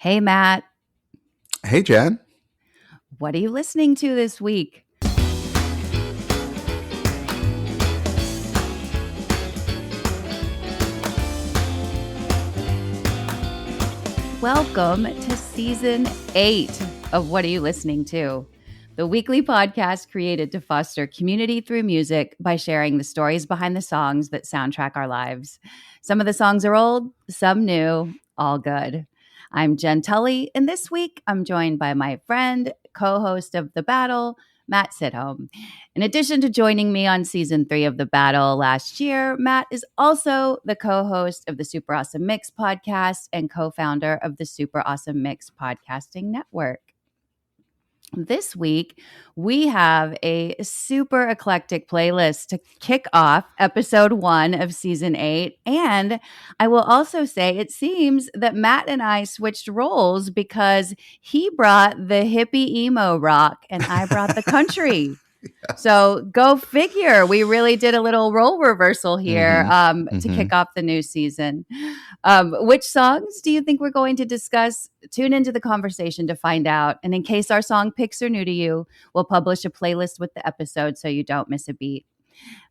Hey, Matt, Hey, Jen. what are you listening to this week? Welcome to season 8 of What Are You Listening To? The weekly podcast created to foster community through music by sharing the stories behind the songs that soundtrack our lives. Some of the songs are old, some new, all good. I'm Jenn Tully, and this week I'm joined by my friend, co-host of The Battle, Matt Sidhom. In addition to joining me on season 3 of The Battle last year, Matt is also the co-host of the Super Awesome Mix podcast and co-founder of the Super Awesome Mix podcasting network. This week, we have a super eclectic playlist to kick off episode 1 of season 8. And I will also say it seems that Matt and I switched roles because he brought the hippie emo rock and I brought the country. Yes. So go figure. We really did a little role reversal here to kick off the new season. Which songs do you think we're going to discuss? Tune into the conversation to find out. And in case our song picks are new to you, we'll publish a playlist with the episode so you don't miss a beat.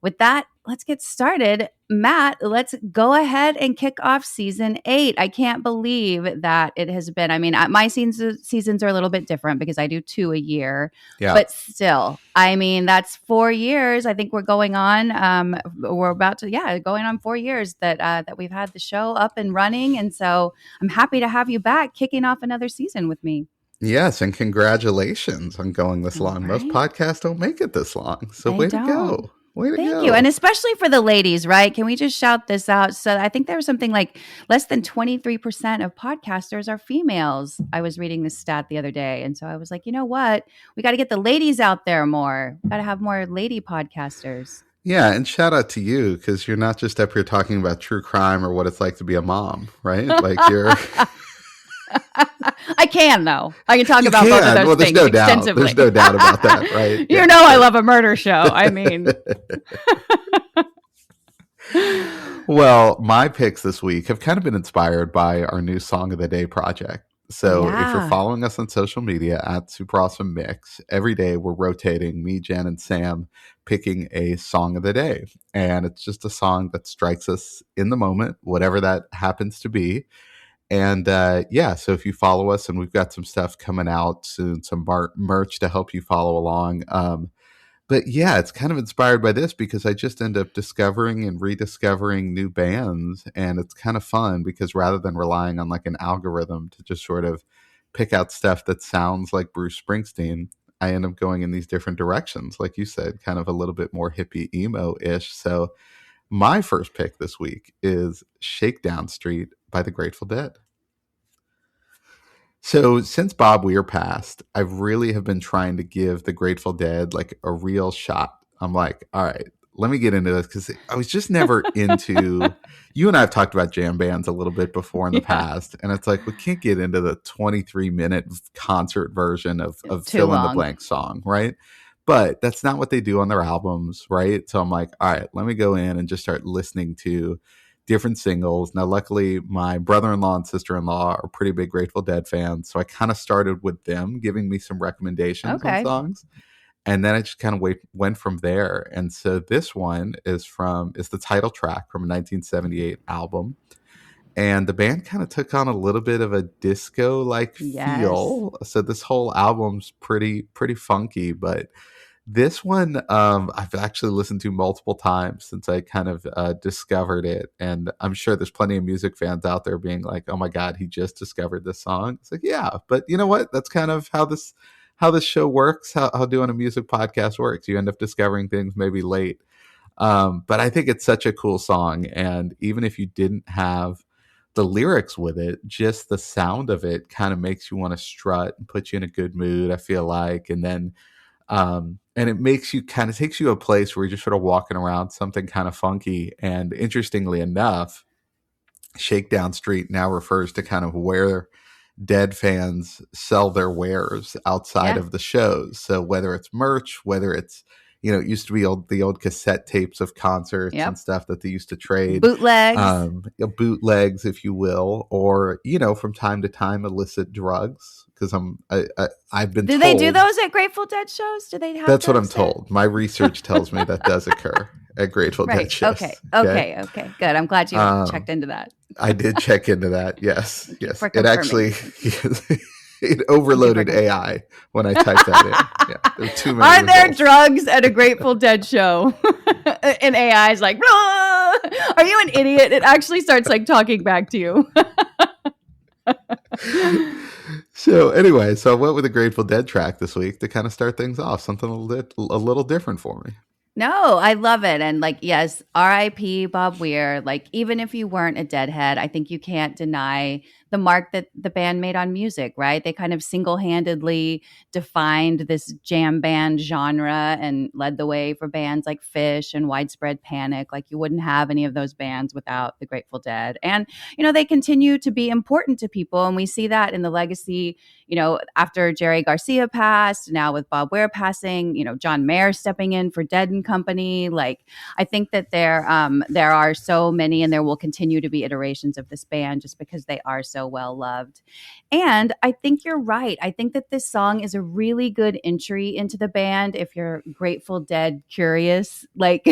With that, let's get started. Matt, let's go ahead and kick off season 8. I can't believe that it has been, my seasons are a little bit different because I do 2 a year, but still, that's 4 years. I think we're going on, going on 4 years that we've had the show up and running. And so I'm happy to have you back kicking off another season with me. Yes, and congratulations on going this long. Right? Most podcasts don't make it this long. So They way don't. to go. Thank you. And especially for the ladies, right? Can we just shout this out? So I think there was something like less than 23% of podcasters are females. I was reading this stat the other day. And so I was like, you know what? We got to get the ladies out there more. We got to have more lady podcasters. Yeah, and shout out to you because you're not just up here talking about true crime or what it's like to be a mom, right? Like you're... I can, though. I can talk about both of those things extensively. There's no doubt about that, right? You know I love a murder show. I mean... Well, my picks this week have kind of been inspired by our new Song of the Day project. So if you're following us on social media at Super Awesome Mix, every day we're rotating, me, Jen, and Sam, picking a Song of the Day. And it's just a song that strikes us in the moment, whatever that happens to be. And so if you follow us, and we've got some stuff coming out soon, some merch to help you follow along. But yeah, it's kind of inspired by this because I just end up discovering and rediscovering new bands. And it's kind of fun because rather than relying on like an algorithm to just sort of pick out stuff that sounds like Bruce Springsteen, I end up going in these different directions. Like you said, kind of a little bit more hippie emo-ish. So my first pick this week is Shakedown Street by the Grateful Dead. So since Bob Weir passed, I really have been trying to give the Grateful Dead like a real shot. I'm like, all right, let me get into this because I was just never into... You and I have talked about jam bands a little bit before in the past, and it's like we can't get into the 23-minute concert version of fill in the blank song, right? But that's not what they do on their albums, right? So I'm like, all right, let me go in and just start listening to different singles. Now, luckily, my brother-in-law and sister-in-law are pretty big Grateful Dead fans, so I kind of started with them giving me some recommendations on songs, and then I just kind of went from there. And so this one is the title track from a 1978 album, and the band kind of took on a little bit of a disco-like feel. So this whole album's pretty funky, but this one, I've actually listened to multiple times since I kind of discovered it. And I'm sure there's plenty of music fans out there being like, oh my God, he just discovered this song. It's like, yeah, but you know what? That's kind of how this show works, how doing a music podcast works. You end up discovering things maybe late. But I think it's such a cool song. And even if you didn't have the lyrics with it, just the sound of it kind of makes you want to strut and put you in a good mood, I feel like. And then, and it makes you kind of takes you to a place where you're just sort of walking around something kind of funky. And interestingly enough, Shakedown Street now refers to kind of where Dead fans sell their wares outside of the shows. So whether it's merch, whether it's, it used to be the old cassette tapes of concerts and Yep. stuff that they used to trade, Bootlegs. bootlegs, if you will, or from time to time illicit drugs. Because I've been Do they do told. those at Grateful Dead shows? Do they have That's what I'm those at? told. My research tells me that does occur at Grateful Dead Right. Okay. shows. Okay. Okay. Good. I'm glad you checked into that. I did check into that. Yes. Thank you Yes. for It confirming. actually it Thank you for overloaded confirming. AI when I typed that in. Yeah. There were too many Aren't there results. drugs at a Grateful Dead show? And AI is like, "Blah! Are you an idiot?" It actually starts like talking back to you. So anyway, so I went with a Grateful Dead track this week to kind of start things off, something a little different for me. No, I love it. And like, yes, RIP Bob Weir. Like, even if you weren't a Deadhead, I think you can't deny the mark that the band made on music, right? They kind of single-handedly defined this jam band genre and led the way for bands like Fish and Widespread Panic. Like, you wouldn't have any of those bands without the Grateful Dead. And, they continue to be important to people. And we see that in the legacy, after Jerry Garcia passed, now with Bob Weir passing, John Mayer stepping in for Dead and Company. Like, I think that there are so many, and there will continue to be iterations of this band just because they are so well loved. And I think you're right. I think that this song is a really good entry into the band if you're Grateful Dead curious. Like,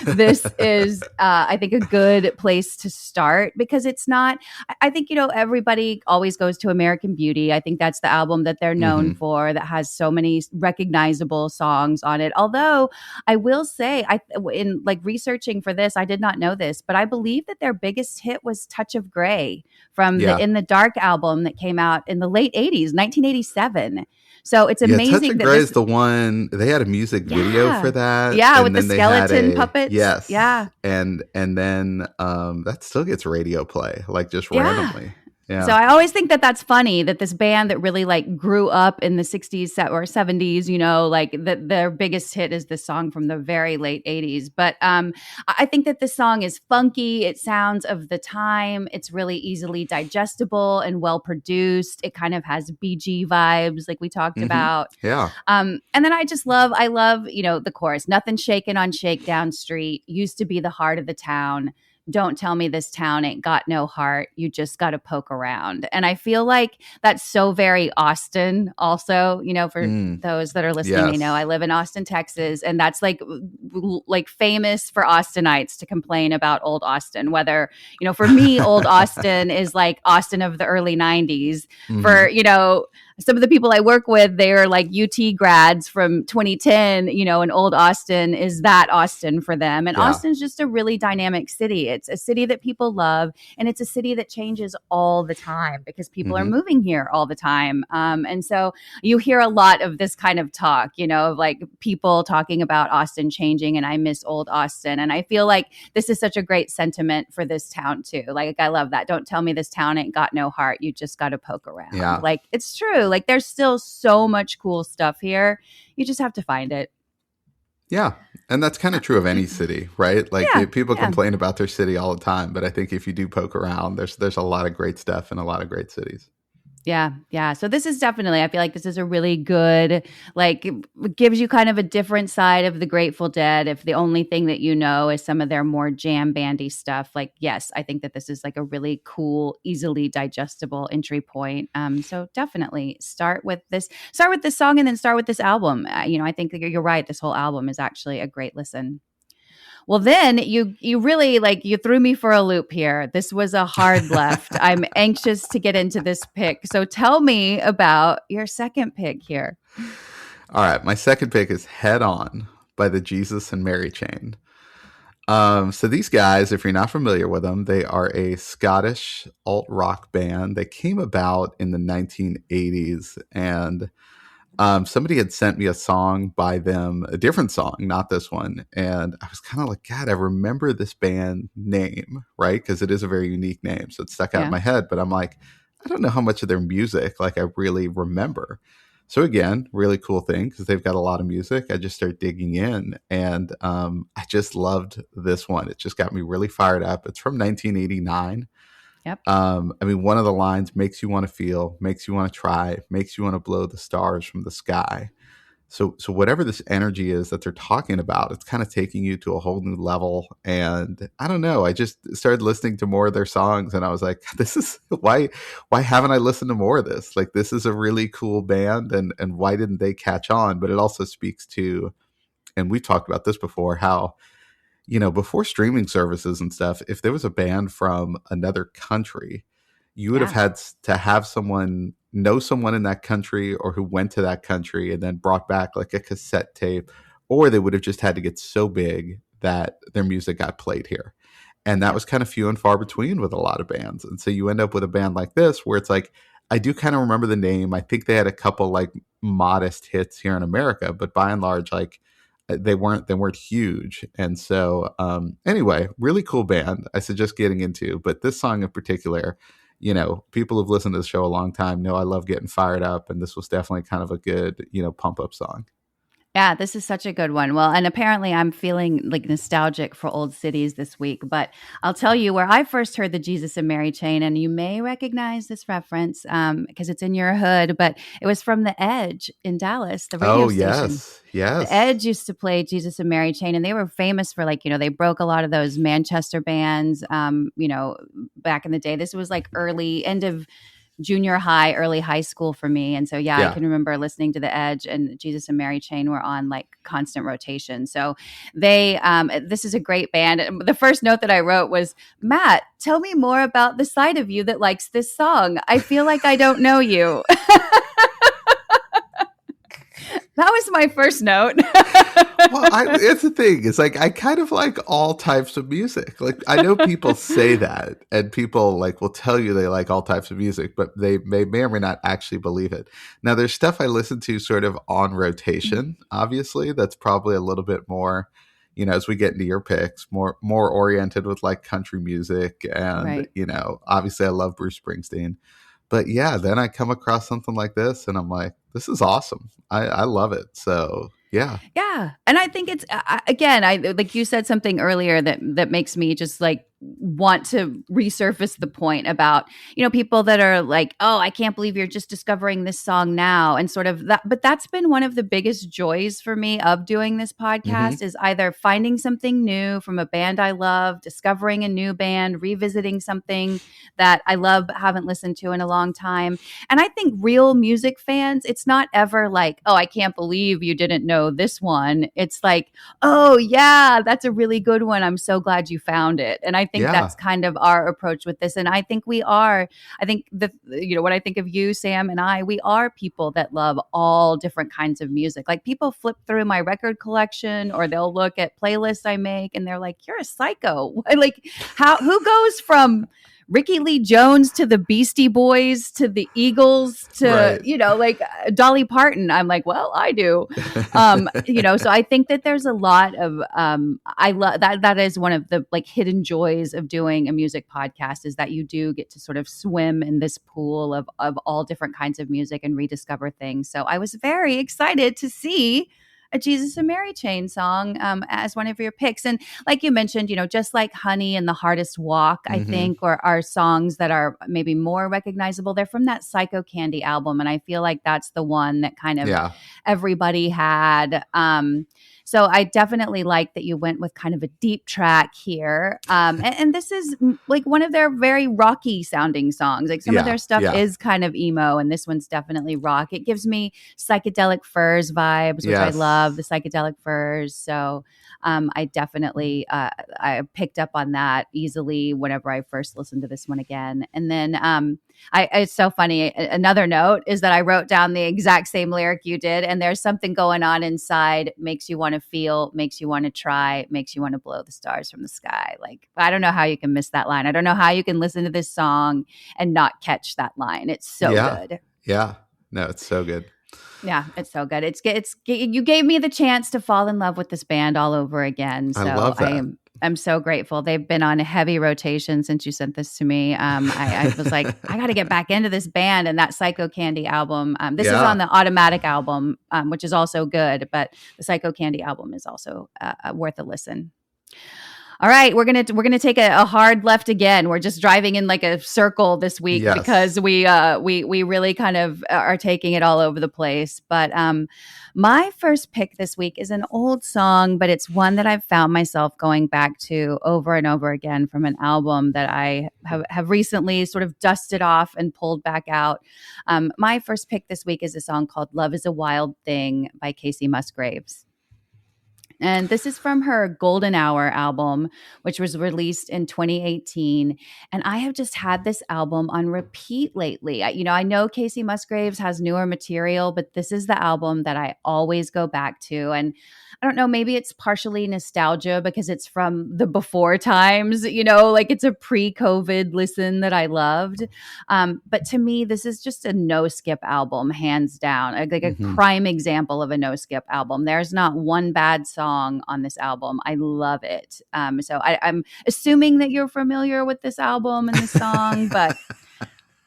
this is, I think, a good place to start because it's not. I think everybody always goes to American Beauty. I think that's the album that they're known for, that has so many recognizable songs on it. Although I will say, in like researching for this, I did not know this, but I believe that their biggest hit was Touch of Grey from the In the Dark album that came out in the late 80s, 1987. So it's Yeah, Touch amazing of that Grey this. is the one. They had a music video for that, Yeah, with and the then they had skeleton puppets. yes, Yeah. and then that still gets radio play, like just Yeah. randomly. So Yeah. I always think that that's funny that this band that really like grew up in the 60s or 70s, like that their biggest hit is this song from the very late 80s. But I think that this song is funky. It sounds of the time. It's really easily digestible and well produced. It kind of has BG vibes like we talked about. Yeah. And then I love, the chorus. Nothing shaking on Shakedown Street. Used to be the heart of the town. Don't tell me this town ain't got no heart. You just got to poke around. And I feel like that's so very Austin also, for those that are listening, they know I live in Austin, Texas. And that's like famous for Austinites to complain about old Austin, whether, for me, old Austin is like Austin of the early 90s. For, some of the people I work with, they're like UT grads from 2010, and old Austin is that Austin for them. And Austin's just a really dynamic city. It's a city that people love, and it's a city that changes all the time because people are moving here all the time. And so you hear a lot of this kind of talk, of like people talking about Austin changing, and I miss old Austin. And I feel like this is such a great sentiment for this town too. Like, I love that. Don't tell me this town ain't got no heart. You just got to poke around. Yeah. Like, it's true. Like, there's still so much cool stuff here. You just have to find it. Yeah. And that's kind of true of any city, right? Like people complain about their city all the time, but I think if you do poke around, there's a lot of great stuff in a lot of great cities. Yeah. Yeah. So this is definitely, I feel like this is a really good, like, it gives you kind of a different side of the Grateful Dead. If the only thing that is some of their more jam bandy stuff, like, yes, I think that this is like a really cool, easily digestible entry point. So definitely start with this song and then start with this album. I think that you're right. This whole album is actually a great listen. Well, then you really you threw me for a loop here. This was a hard left. I'm anxious to get into this pick. So tell me about your second pick here. All right. My second pick is Head On by the Jesus and Mary Chain. So these guys, if you're not familiar with them, they are a Scottish alt-rock band. They came about in the 1980s, and somebody had sent me a song by them, a different song, not this one. And I was kind of like, God, I remember this band name, right? Because it is a very unique name. So it stuck out in my head. But I'm like, I don't know how much of their music I really remember. So again, really cool thing because they've got a lot of music. I just started digging in, and I just loved this one. It just got me really fired up. It's from 1989. Yep. One of the lines makes you want to feel, makes you want to try, makes you want to blow the stars from the sky. So whatever this energy is that they're talking about, it's kind of taking you to a whole new level. And I don't know, I just started listening to more of their songs, and I was like, this is why haven't I listened to more of this? Like, this is a really cool band, and why didn't they catch on? But it also speaks to, and we've talked about this before, how, before streaming services and stuff, if there was a band from another country, you would have Yeah. had to have someone know someone in that country, or who went to that country and then brought back like a cassette tape, or they would have just had to get so big that their music got played here. And that Yep. was kind of few and far between with a lot of bands. And so you end up with a band like this where it's like, I do kind of remember the name. I think they had a couple like modest hits here in America, but by and large, like, they weren't huge. And so anyway, really cool band. I suggest getting into, but this song in particular, people who've listened to the show a long time know I love getting fired up, and this was definitely kind of a good, pump up song. Yeah, this is such a good one. Well, and apparently I'm feeling like nostalgic for old cities this week, but I'll tell you where I first heard the Jesus and Mary chain, and you may recognize this reference because it's in your hood, but it was from The Edge in Dallas, the radio Oh, station. yes. The Yes. Edge used to play Jesus and Mary Chain, and they were famous for they broke a lot of those Manchester bands, back in the day. This was like early end of junior high, early high school for me. And so, yeah, I Yeah. can remember listening to The Edge, and Jesus and Mary Chain were on like constant rotation. So this is a great band. The first note that I wrote was, Matt, tell me more about the side of you that likes this song. I feel like I don't know you. That was my first note. Well, it's the thing. It's like, I kind of like all types of music. Like, I know people say that, and people like will tell you they like all types of music, but they may or may not actually believe it. Now, there's stuff I listen to sort of on rotation, obviously, that's probably a little bit more, as we get into your picks, more oriented with like country music. And, Right. Obviously I love Bruce Springsteen. But yeah, then I come across something like this, and I'm like, this is awesome. I love it. So yeah. Yeah. And I think it's again, I like you said something earlier that makes me just like want to resurface the point about, people that are like, "Oh, I can't believe you're just discovering this song now." And sort of that, but that's been one of the biggest joys for me of doing this Hmm. podcast, is either finding something new from a band I love, discovering a new band, revisiting something that I love but haven't listened to in a long time. And I think real music fans, it's not ever like, "Oh, I can't believe you didn't know this one." It's like, "Oh, yeah, that's a really good one. I'm so glad you found it." And I think Yeah. that's kind of our approach with this. And I think I think when I think of you, Sam, and we are people that love all different kinds of music. Like, people flip through my record collection, or they'll look at playlists I make, and they're like, "You're a psycho." Like, who goes from Ricky Lee Jones to the Beastie Boys to the Eagles to, Right. Dolly Parton? I'm like, well, I do. So I think that there's a lot of I love that is one of the like hidden joys of doing a music podcast, is that you do get to sort of swim in this pool of all different kinds of music and rediscover things. So I was very excited to see a Jesus and Mary Chain song as one of your picks. And like you mentioned, just like Honey and The Hardest Walk, I Hmm. think, or are songs that are maybe more recognizable. They're from that Psycho Candy album. And I feel like that's the one that kind of Yeah. everybody had. So I definitely like that you went with kind of a deep track here. And this is like one of their very rocky sounding songs. Like, some of Yeah. their stuff Yeah. is kind of emo, and this one's definitely rock. It gives me Psychedelic Furs vibes, which I love, the Yes. Psychedelic Furs. So I definitely I picked up on that easily whenever I first listened to this one again. And then it's so funny. Another note is that I wrote down the exact same lyric you did, and there's something going on inside, makes you want to feel, makes you want to try, makes you want to blow the stars from the sky. Like, I don't know how you can miss that line. I don't know how you can listen to this song and not catch that line. It's so Yeah. good. Yeah. No, it's so good. Yeah, it's so good. You gave me the chance to fall in love with this band all over again. I So love that. I'm so grateful. They've been on a heavy rotation since you sent this to me. I was like, I got to get back into this band, and that Psycho Candy album. This is on Yeah. the Automatic album, which is also good, but the Psycho Candy album is also worth a listen. All right, we're gonna take a hard left again. We're just driving in like a circle this week Yes. because we really kind of are taking it all over the place. But my first pick this week is an old song, but it's one that I've found myself going back to over and over again from an album that I have recently sort of dusted off and pulled back out. My first pick this week is a song called "Love Is a Wild Thing" by Kacey Musgraves. And this is from her Golden Hour album, which was released in 2018. And I have just had this album on repeat lately. I know Kacey Musgraves has newer material, but this is the album that I always go back to. And I don't know, maybe it's partially nostalgia because it's from the before times, like it's a pre-COVID listen that I loved. But to me, this is just a no skip album, hands down, like a Hmm. prime example of a no skip album. There's not one bad song on this album. I love it. So I'm assuming that you're familiar with this album and this song, but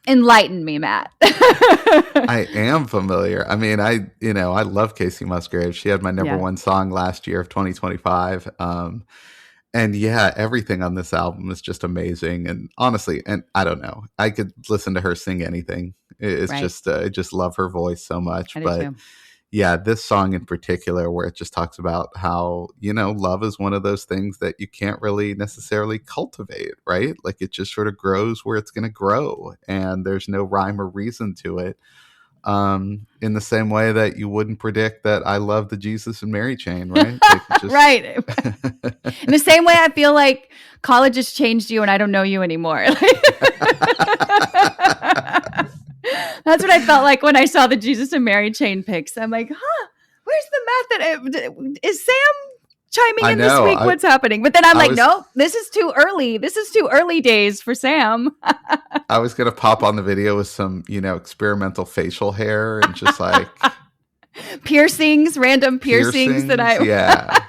enlighten me, Matt. I am familiar. I mean, I love Kacey Musgraves. She had my number Yeah, one song last year of 2025. And yeah, everything on this album is just amazing. And honestly, and I don't know, I could listen to her sing anything. It's right. just, I just love her voice so much. I do But too. yeah, this song in particular, where it just talks about how, love is one of those things that you can't really necessarily cultivate, right? Like it just sort of grows where it's going to grow, and there's no rhyme or reason to it. In the same way that you wouldn't predict that I love the Jesus and Mary chain, right? Like it just. Right. In the same way, I feel like college has changed you and I don't know you anymore. That's what I felt like when I saw the Jesus and Mary chain pics. I'm like, where's the method? Is Sam chiming I in this know. week? What's happening? But then I'm I like, was no, this is too early. This is too early days for Sam. I was gonna pop on the video with some, experimental facial hair and just like Piercings, random piercings that piercings. I Yeah.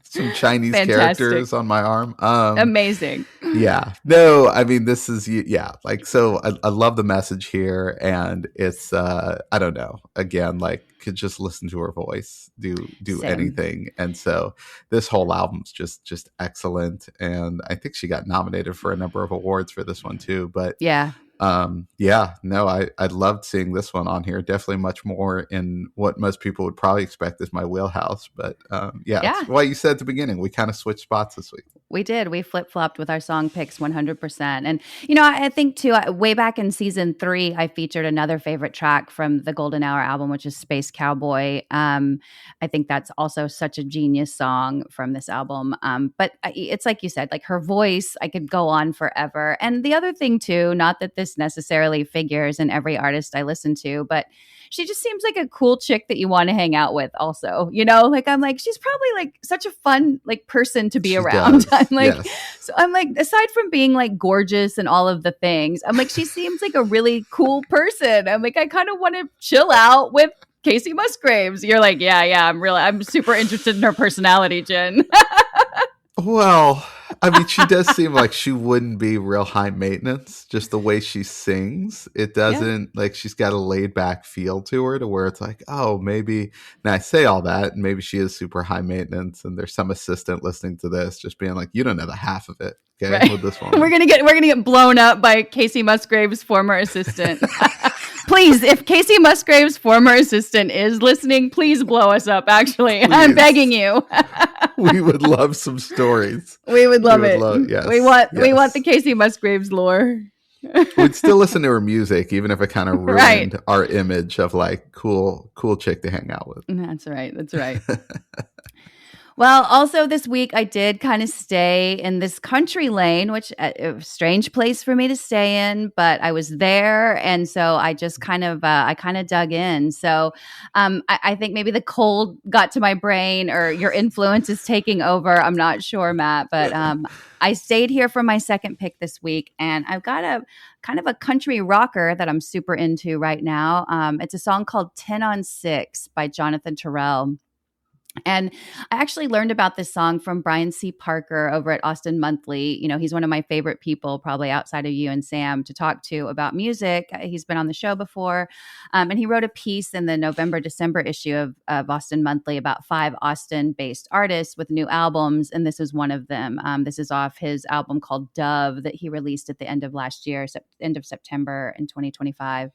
Some Chinese fantastic. characters on my arm. Amazing. Yeah. No, I mean, this is, yeah, like, so I love the message here. And it's, I don't know, again, like, could just listen to her voice, do Same. anything. And so this whole album's just excellent. And I think she got nominated for a number of awards for this one too. But Yeah. yeah, no, I loved seeing this one on here. Definitely much more in what most people would probably expect is my wheelhouse. But yeah, Yeah. it's why you said at the beginning, we kind of switched spots this week. We did. We flip-flopped with our song picks 100%. And, I think too, way back in season 3, I featured another favorite track from the Golden Hour album, which is Space Cowboy. I think that's also such a genius song from this album. But it's like you said, like her voice, I could go on forever. And the other thing too, not that this necessarily figures in every artist I listen to, but she just seems like a cool chick that you want to hang out with also, like I'm like, she's probably like such a fun like person to be She around. does. I'm like, Yes. so I'm like, aside from being like gorgeous and all of the things, I'm like, she seems like a really cool person. I'm like, I kind of want to chill out with Kacey Musgraves. You're like, yeah, I'm super interested in her personality, Jen. Well, I mean, she does seem like she wouldn't be real high maintenance, just the way she sings. It doesn't like she's got a laid back feel to her to where it's like, oh, maybe. And I say all that, and maybe she is super high maintenance, and there's some assistant listening to this just being like, you don't know the half of it. Okay, Right. with this one. We're gonna get blown up by Kacey Musgraves' former assistant. Please, if Kacey Musgraves' former assistant is listening, please blow us up. Actually, Please. I'm begging you. We would love some stories. We would love it. Yes, we want the Kacey Musgraves lore. We'd still listen to her music, even if it kind of ruined our image of like cool chick to hang out with. That's right. Well, also this week I did kind of stay in this country lane, which a strange place for me to stay in, but I was there, and so I just kind of dug in. So I think maybe the cold got to my brain, or your influence is taking over. I'm not sure, Matt, but I stayed here for my second pick this week, and I've got a kind of a country rocker that I'm super into right now. It's a song called 10 on 6 by Jonathan Terrell. And I actually learned about this song from Brian C. Parker over at Austin Monthly. You know, he's one of my favorite people, probably outside of you and Sam, to talk to about music. He's been on the show before. And he wrote a piece in the November, December issue of Austin Monthly about 5 Austin-based artists with new albums. And this is one of them. This is off his album called Dove that he released at the end of last year, end of September in 2025.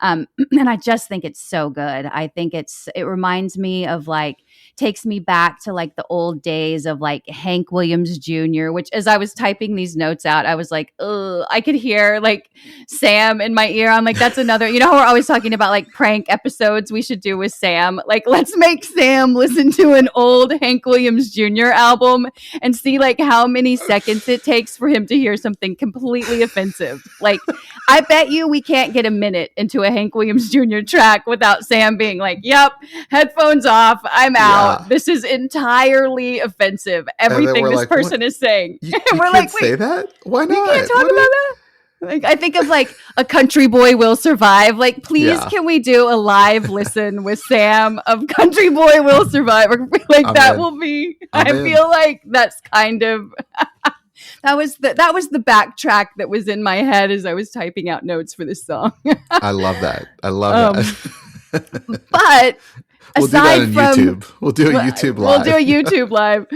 And I just think it's so good. I think it reminds me of like, takes me back to like the old days of like Hank Williams Jr., which as I was typing these notes out, I was like, ugh, I could hear like Sam in my ear. I'm like, that's another, you know, how we're always talking about like prank episodes we should do with Sam. Like, let's make Sam listen to an old Hank Williams Jr. album and see like how many seconds it takes for him to hear something completely offensive. Like, I bet you we can't get a minute into a Hank Williams Jr. track without Sam being like, yep, headphones off, I'm out. Yeah. This is entirely offensive. Everything this like, person is saying. You and we're can't like, say that? Why not? You can't talk about that? Like, I think of like A Country Boy Will Survive. Like, please, can we do a live listen with Sam of Country Boy Will Survive? Like, that will be, I feel like that's kind of... That was the backtrack that was in my head as I was typing out notes for this song. I love that. I love that. But we'll do that on YouTube. We'll do a YouTube live. We'll do a YouTube live.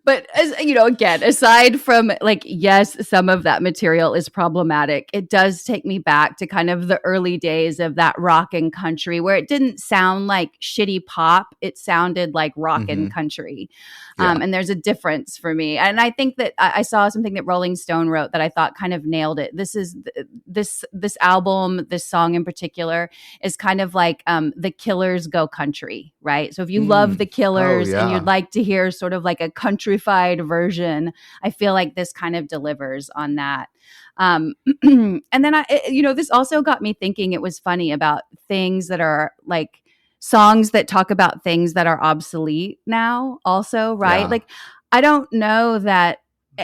But as you know, again, aside from like, yes, some of that material is problematic, it does take me back to kind of the early days of that rock and country where it didn't sound like shitty pop. It sounded like rock and country. Yeah. And there's a difference for me. And I think that I saw something that Rolling Stone wrote that I thought kind of nailed it. This album, this song in particular, is kind of like the Killers go country, right? So if you love the Killers and you'd like to hear sort of like a countrified version, I feel like this kind of delivers on that. And then this also got me thinking. It was funny about things that are like songs that talk about things that are obsolete now also, right? Yeah. Like, I don't know that.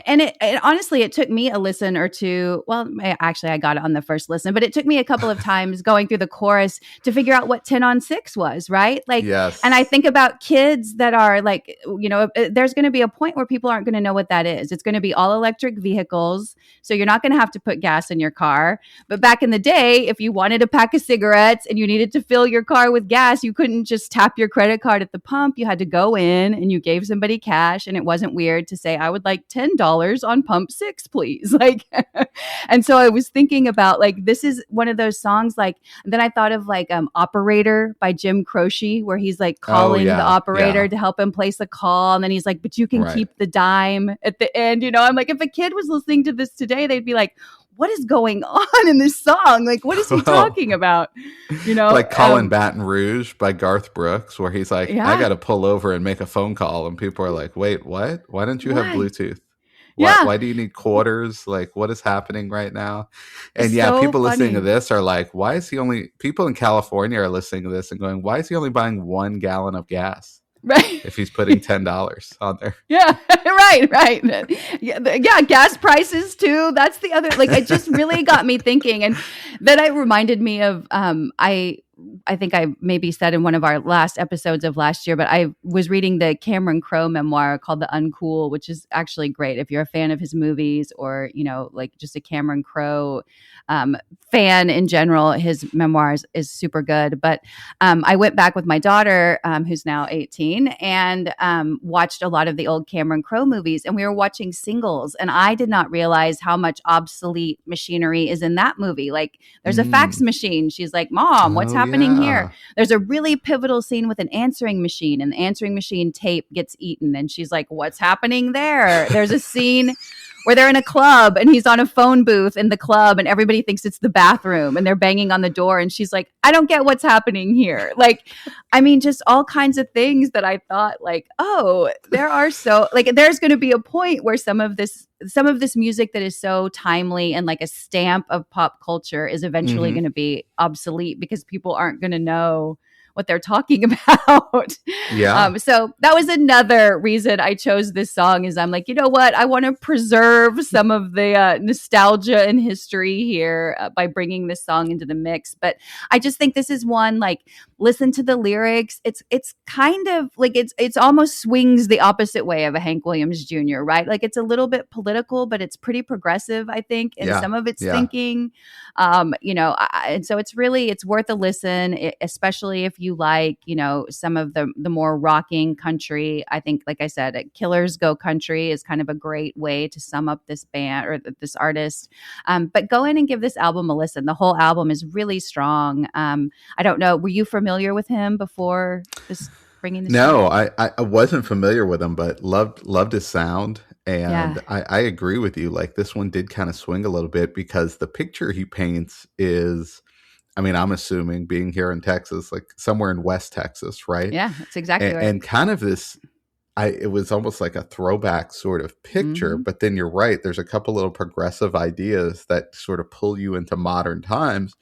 And it honestly, it took me a listen or two. Well, actually, I got it on the first listen, but it took me a couple of times going through the chorus to figure out what 10 on 6 was, right? Like, yes. And I think about kids that are like, you know, there's going to be a point where people aren't going to know what that is. It's going to be all electric vehicles. So you're not going to have to put gas in your car. But back in the day, if you wanted a pack of cigarettes and you needed to fill your car with gas, you couldn't just tap your credit card at the pump. You had to go in and you gave somebody cash. And it wasn't weird to say, I would like $10 on pump 6, please. Like, and so I was thinking about like, this is one of those songs. Like, then I thought of like Operator by Jim Croce, where he's like calling the operator to help him place a call. And then he's like, but you can keep the dime at the end. You know, I'm like, if a kid was listening to this today, they'd be like, what is going on in this song? Like, what is he talking about? You know, like Callin' Baton Rouge by Garth Brooks, where he's like, I got to pull over and make a phone call. And people are like, wait, what? Why don't you have Bluetooth? Why do you need quarters? Like, what is happening right now? And people listening to this are like, why is he only, people in California are listening to this and going, why is he only buying 1 gallon of gas? Right. If he's putting $10 on there. Yeah. Right. Yeah. Gas prices too. That's the other, like, it just really got me thinking. And then it reminded me of, I think I maybe said in one of our last episodes of last year, but I was reading the Cameron Crowe memoir called The Uncool, which is actually great if you're a fan of his movies or, you know, like just a Cameron Crowe fan in general. His memoirs is super good. But I went back with my daughter, who's now 18, and watched a lot of the old Cameron Crowe movies. And we were watching Singles, and I did not realize how much obsolete machinery is in that movie. Like, there's a fax machine. She's like, Mom, what's happening here? There's a really pivotal scene with an answering machine, and the answering machine tape gets eaten. And she's like, what's happening there? There's a scene where they're in a club and he's on a phone booth in the club and everybody thinks it's the bathroom and they're banging on the door. And she's like, I don't get what's happening here. Like, I mean, just all kinds of things that I thought like, oh, there's going to be a point where some of this music that is so timely and like a stamp of pop culture is eventually going to be obsolete because people aren't going to know what they're talking about. Yeah. So that was another reason I chose this song. Is I'm like, you know what? I want to preserve some of the nostalgia and history here by bringing this song into the mix. But I just think this is one, like, listen to the lyrics. It's kind of like it's almost swings the opposite way of a Hank Williams Jr., right? Like, it's a little bit political, but it's pretty progressive, I think, in Yeah. some of its Yeah. thinking. And so it's worth a listen, especially if you like, some of the more rocking country. I think, like I said, Killers Go Country is kind of a great way to sum up this band or this artist. But go in and give this album a listen. The whole album is really strong. I don't know. Were you familiar with him before bringing this to No, you? I wasn't familiar with him, but loved his sound. Yeah. And I agree with you. Like, this one did kind of swing a little bit because the picture he paints is, I mean, I'm assuming, being here in Texas, like somewhere in West Texas, right? Yeah, that's exactly right. And kind of this, it was almost like a throwback sort of picture. Mm-hmm. But then you're right. There's a couple little progressive ideas that sort of pull you into modern times,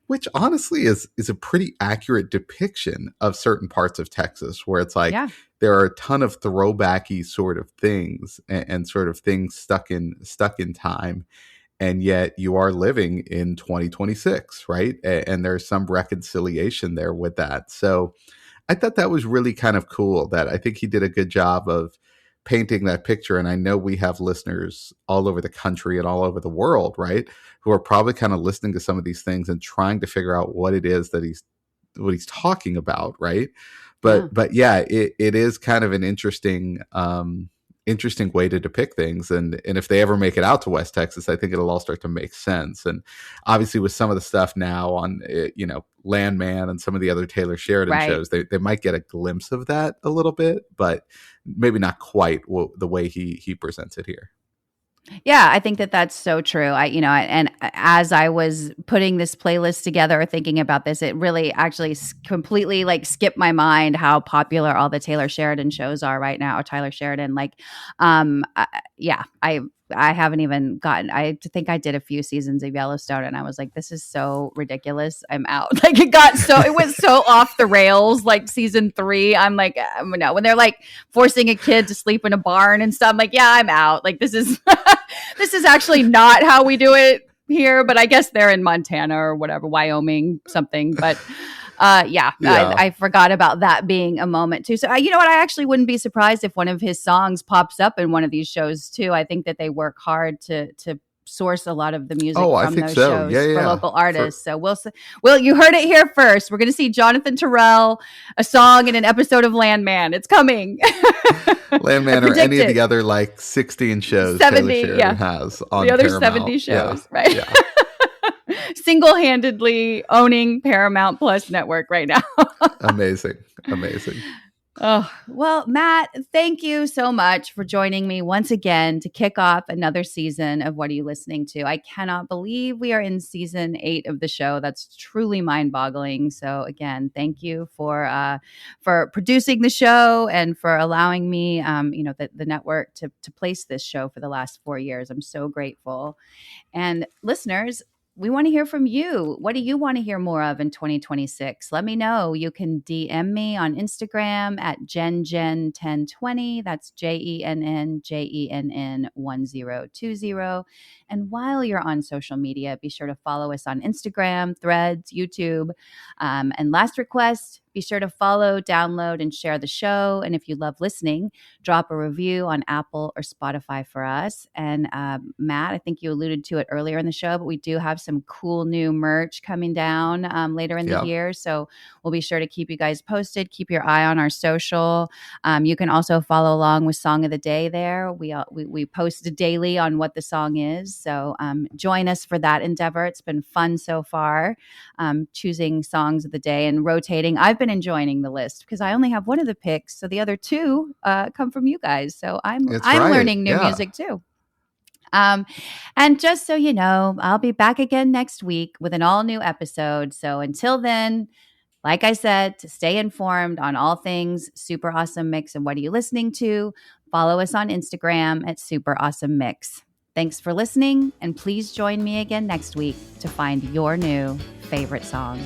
which honestly is a pretty accurate depiction of certain parts of Texas, where it's like Yeah. there are a ton of throwbacky sort of things and sort of things stuck in time, and yet you are living in 2026, right? And there's some reconciliation there with that. So I thought that was really kind of cool. That I think he did a good job of painting that picture. And I know we have listeners all over the country and all over the world, right, who are probably kind of listening to some of these things and trying to figure out what it is that what he's talking about, right? Yeah. But yeah, it is kind of an interesting way to depict things. And if they ever make it out to West Texas, I think it'll all start to make sense. And obviously with some of the stuff now on, Landman and some of the other Taylor Sheridan Right. shows, they might get a glimpse of that a little bit, but maybe not quite the way he presents it here. Yeah, I think that's so true. And as I was putting this playlist together, thinking about this, it really actually completely like skipped my mind how popular all the Taylor Sheridan shows are right now. Or Tyler Sheridan, I haven't even gotten. I think I did a few seasons of Yellowstone, and I was like, this is so ridiculous. I'm out. Like, it was so off the rails. Like season 3, I'm like, no. When they're like forcing a kid to sleep in a barn and stuff, I'm like, yeah, I'm out. Like, this is this is actually not how we do it here. But I guess they're in Montana or whatever, Wyoming, something. But I forgot about that being a moment too. So you know what? I actually wouldn't be surprised if one of his songs pops up in one of these shows too. I think that they work hard to source a lot of the music from those shows for local artists. So you heard it here first. We're going to see Jonathan Terrell, a song in an episode of Landman. It's coming. Landman or any of the other like 16 shows 70, Taylor Sheridan has on the other Paramount. 70 shows, right? Yeah. Single-handedly owning Paramount Plus network right now. Amazing. Oh, well, Matt, thank you so much for joining me once again to kick off another season of What Are You Listening To? I cannot believe we are in season 8 of the show. That's truly mind-boggling. So again, thank you for producing the show and for allowing me, the network to place this show for the last 4 years. I'm so grateful. And listeners, we want to hear from you. What do you want to hear more of in 2026? Let me know. You can DM me on Instagram at JennJenn1020. That's JENNJENN1020. And while you're on social media, be sure to follow us on Instagram, Threads, YouTube. And last request, be sure to follow, download, and share the show. And if you love listening, drop a review on Apple or Spotify for us. And Matt, I think you alluded to it earlier in the show, but we do have some cool new merch coming down later in the year. So we'll be sure to keep you guys posted. Keep your eye on our social. You can also follow along with Song of the Day there. We post daily on what the song is. So join us for that endeavor. It's been fun so far, choosing songs of the day and rotating. I've been enjoying the list because I only have one of the picks. So the other two come from you guys. So I'm learning new music too. And just so you know, I'll be back again next week with an all new episode. So until then, like I said, to stay informed on all things Super Awesome Mix and What Are You Listening To, follow us on Instagram at Super Awesome Mix. Thanks for listening, and please join me again next week to find your new favorite song.